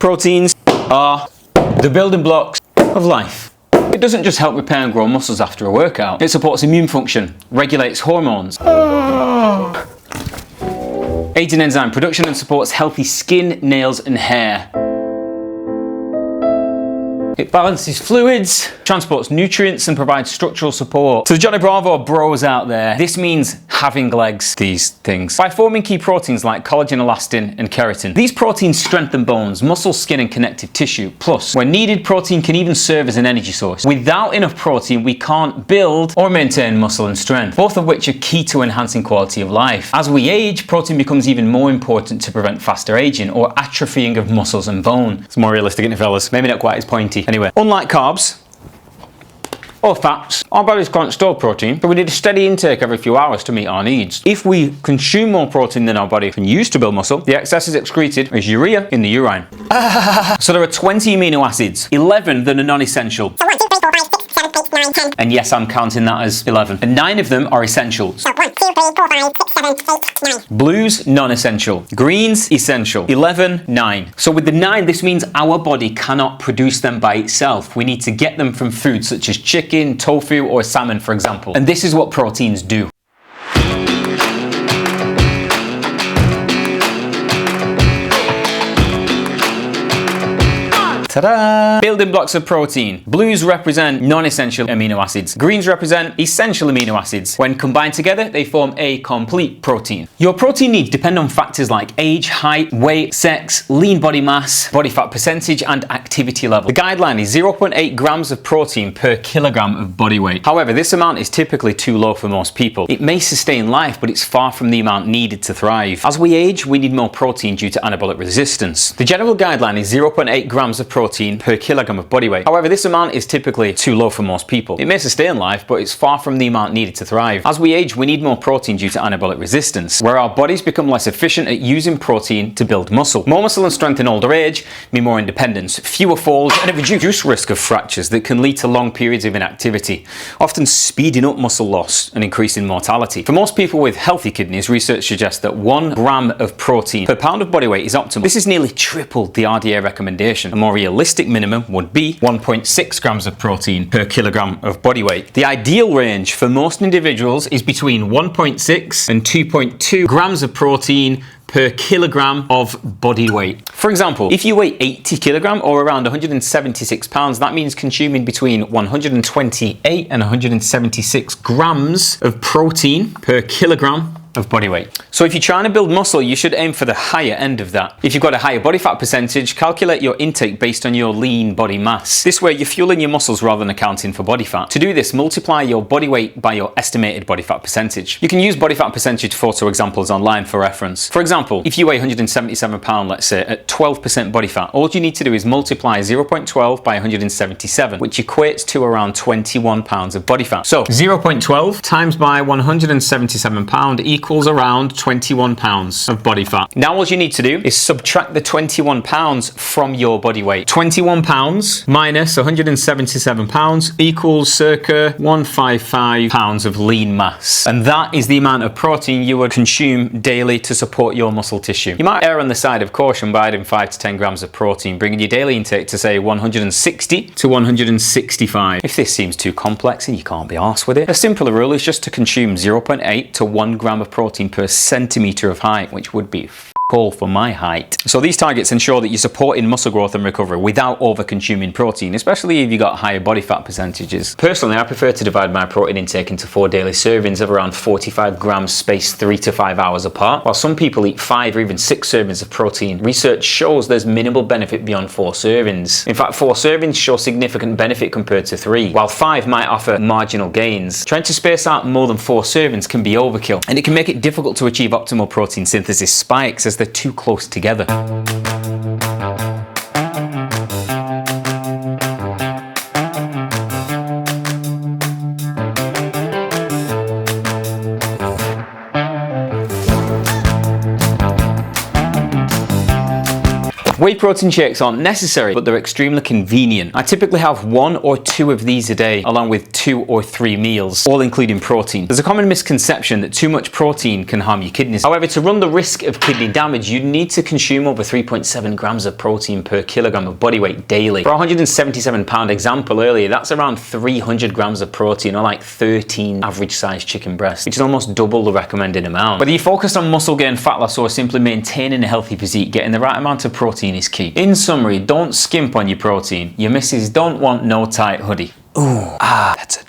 Proteins are the building blocks of life. It doesn't just help repair and grow muscles after a workout. It supports immune function, regulates hormones, aids in enzyme production and supports healthy skin, nails and hair. It balances fluids, transports nutrients and provides structural support. To the Johnny Bravo bros out there, this means having legs, these things, by forming key proteins like collagen, elastin and keratin. These proteins strengthen bones, muscle, skin and connective tissue. Plus, when needed, protein can even serve as an energy source. Without enough protein, we can't build or maintain muscle and strength, both of which are key to enhancing quality of life. As we age, protein becomes even more important to prevent faster aging or atrophying of muscles and bone. It's more realistic, isn't it, fellas? Maybe not quite as pointy. Anyway, unlike carbs or fats, our bodies can't store protein, so we need a steady intake every few hours to meet our needs. If we consume more protein than our body can use to build muscle, the excess is excreted as urea in the urine. So there are 20 amino acids, 11 that are non-essential. So 1, 2, 3, 4, 5, 6, 7, 8, 9, 10. And yes, I'm counting that as 11. And 9 of them are essentials. So 1, 2, 3, 4, 5, 6, 7, 8, 9. Blues, non-essential. Greens, essential. 11, 9. So with the 9, this means our body cannot produce them by itself. We need to get them from foods such as chicken, tofu, or salmon, for example. And this is what proteins do. Ta-da! Building blocks of protein. Blues represent non-essential amino acids. Greens represent essential amino acids. When combined together, they form a complete protein. Your protein needs depend on factors like age, height, weight, sex, lean body mass, body fat percentage, and activity level. The guideline is 0.8 grams of protein per kilogram of body weight. However, this amount is typically too low for most people. It may sustain life, but it's far from the amount needed to thrive. As we age, we need more protein due to anabolic resistance. The general guideline is 0.8 grams of protein per kilogram of body weight. However, this amount is typically too low for most people. It may sustain life, but it's far from the amount needed to thrive. As we age, we need more protein due to anabolic resistance, where our bodies become less efficient at using protein to build muscle. More muscle and strength in older age mean more independence, fewer falls, and a reduced risk of fractures that can lead to long periods of inactivity, often speeding up muscle loss and increasing mortality. For most people with healthy kidneys, research suggests that 1 gram of protein per pound of body weight is optimal. This is nearly triple the RDA recommendation. A more realistic minimum would be 1.6 grams of protein per kilogram of body weight. The ideal range for most individuals is between 1.6 and 2.2 grams of protein per kilogram of body weight. For example, if you weigh 80 kilogram or around 176 pounds, that means consuming between 128 and 176 grams of protein per kilogram of body weight. So if you're trying to build muscle, you should aim for the higher end of that. If you've got a higher body fat percentage, calculate your intake based on your lean body mass. This way you're fueling your muscles rather than accounting for body fat. To do this, multiply your body weight by your estimated body fat percentage. You can use body fat percentage photo examples online for reference. For example, if you weigh 177 pounds, let's say, at 12% body fat, all you need to do is multiply 0.12 by 177, which equates to around 21 pounds of body fat. So 0.12 times by 177 pounds equals around 21 pounds of body fat. Now all you need to do is subtract the 21 pounds from your body weight. 21 pounds minus 177 pounds equals circa 155 pounds of lean mass. And that is the amount of protein you would consume daily to support your muscle tissue. You might err on the side of caution by adding 5 to 10 grams of protein, bringing your daily intake to say 160 to 165. If this seems too complex and you can't be arsed with it, a simpler rule is just to consume 0.8 to 1 gram of protein per centimetre of height, which would be all for my height. So these targets ensure that you're supporting muscle growth and recovery without over consuming protein, especially if you've got higher body fat percentages. Personally, I prefer to divide my protein intake into 4 daily servings of around 45 grams spaced 3 to 5 hours apart. While some people eat 5 or even 6 servings of protein, research shows there's minimal benefit beyond 4 servings. In fact, 4 servings show significant benefit compared to 3, while 5 might offer marginal gains. Trying to space out more than 4 servings can be overkill, and it can make it difficult to achieve optimal protein synthesis spikes as they're too close together. Whey protein shakes aren't necessary, but they're extremely convenient. I typically have 1 or 2 of these a day, along with 2 or 3 meals, all including protein. There's a common misconception that too much protein can harm your kidneys. However, to run the risk of kidney damage, you need to consume over 3.7 grams of protein per kilogram of body weight daily. For a 177 pound example earlier, that's around 300 grams of protein, or like 13 average sized chicken breasts, which is almost double the recommended amount. Whether you're focused on muscle gain, fat loss, or simply maintaining a healthy physique, getting the right amount of protein is key. In summary, don't skimp on your protein. Your missus don't want no tight hoodie. Ooh, that's it.